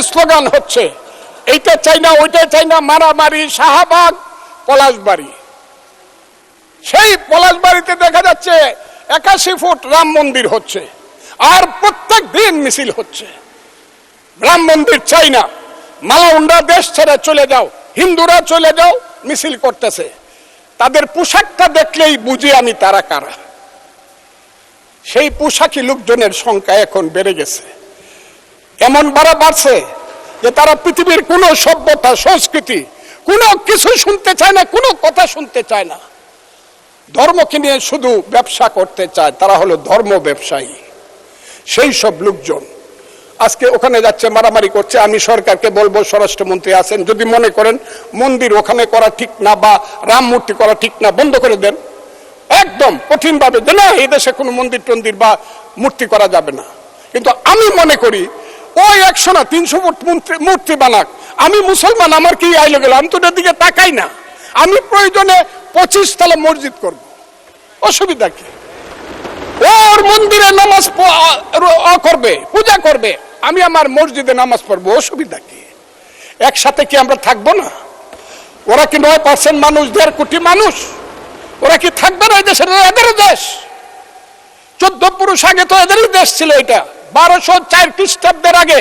Slogan হচ্ছে এইটা চাই না ওইটা চাই না, মারামারি, শাহবাগ, পলাশবাড়ি। সেই পলাশবাড়িতে দেখা যাচ্ছে 81 ফুট রাম মন্দির হচ্ছে, আর প্রত্যেক দিন মিছিল হচ্ছে। রাম মন্দির চাই না, মালাউন্ডা দেশ ছেড়ে চলে যাও, হিন্দুরা চলে যাও, মিছিল করতেছে। তাদের পোশাকটা দেখলেই বুঝি আমি তারা কারা। সেই পোশাকি লোকজনের সংখ্যা এখন বেড়ে গেছে, এমন বাড়ছে যে তারা পৃথিবীর কোন সভ্যতা, সংস্কৃতি, কোনো কিছু শুনতে চায় না, কোনো কথা শুনতে চায় না। ধর্মকে নিয়ে শুধু ব্যবসা করতে চায়, তারা হলো ধর্ম ব্যবসায়ী। সেই সব লোকজন আজকে ওখানে যাচ্ছে, মারামারি করছে। আমি সরকারকে বলবো, স্বরাষ্ট্রমন্ত্রী আছেন, যদি মনে করেন মন্দির ওখানে করা ঠিক না বা রাম মূর্তি করা ঠিক না, বন্ধ করে দেন একদম কঠিন ভাবে, যে না এই দেশে কোনো মন্দির টন্দির বা মূর্তি করা যাবে না। কিন্তু আমি মনে করি ওই 100 না 300 ফুট মূর্তি বানাক, আমি মুসলমান, আমার কি আইলো গেল, আমি তো ওটার দিকে তাকাই না। আমি প্রয়োজনে 25 তলা মসজিদ করব, অসুবিধা কি? ওর মন্দিরে নামাজ করবে, পূজা করবে, আমি আমার মসজিদে নামাজ পড়বো, অসুবিধা কি? একসাথে কি আমরা থাকবো না? ওরা কি 9% মানুষ, 1.5 কোটি মানুষ, ওরা কি থাকবে না? এই দেশের এদের দেশ। 14 পুরুষ আগে তো এদেরই দেশ ছিল। এটা 1204 খ্রিস্টাব্দের আগে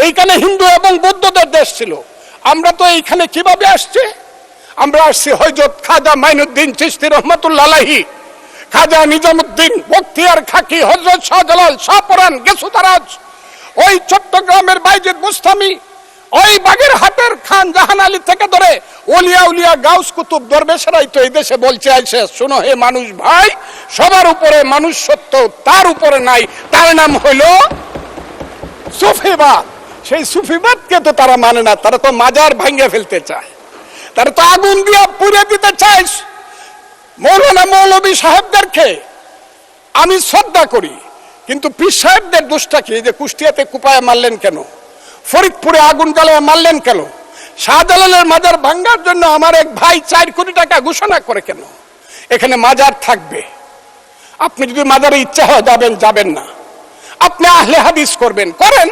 এইখানে হিন্দু এবং বৌদ্ধদের দেশ ছিল। আমরা তো এইখানে কিভাবে আসছি? আমরা আসছি হযরত খাজা মাইনুদ্দিন চিশতি রহমাতুল্লাহ আলাইহি, খাজা নিজামুদ্দিন, বখতিয়ার খাকি, হযরত শাহজালাল, শাহপরান, গেসুতারাজ, ওই চট্টগ্রামের বাইজিদ বুস্তামি, ওই বাগেরহাটের খান জাহান আলী থেকে ধরে ওলিয়া উলিয়া গাউস কুতুব দরবেশরাই তো এই দেশে বলছে আইসে, শোনো হে মানুষ ভাই, সবার উপরে মানুষ সত্য, তার উপরে নাই, তার নাম হলো সুফিবাদ। সেই সুফিবাদকে তো তারা মানে না, তারা তো মাজার ভাঙে ফেলতে চায়, তারা তো আগুন দিয়া পুড়ে দিতে চায়। মৌলানা মৌলভী সাহেবদেরকে আমি শ্রদ্ধা করি, কিন্তু পীর সাহেবদের দোষটা কি? যে কুষ্টিয়াতে কুপায় মারলেন কেন? ফরিদপুরে আগুন জ্বালায় মারলেন কেন? শাহজালালের মাজার ভাঙ্গার জন্য আমার এক ভাই 4 কোটি টাকা ঘোষণা করে কেন? এখানে মাজার থাকবে, আপনি যদি মাজারে ইচ্ছা হয় যাবেন, যাবেন না। আপনি আহলে হাদিস করবেন, করেন,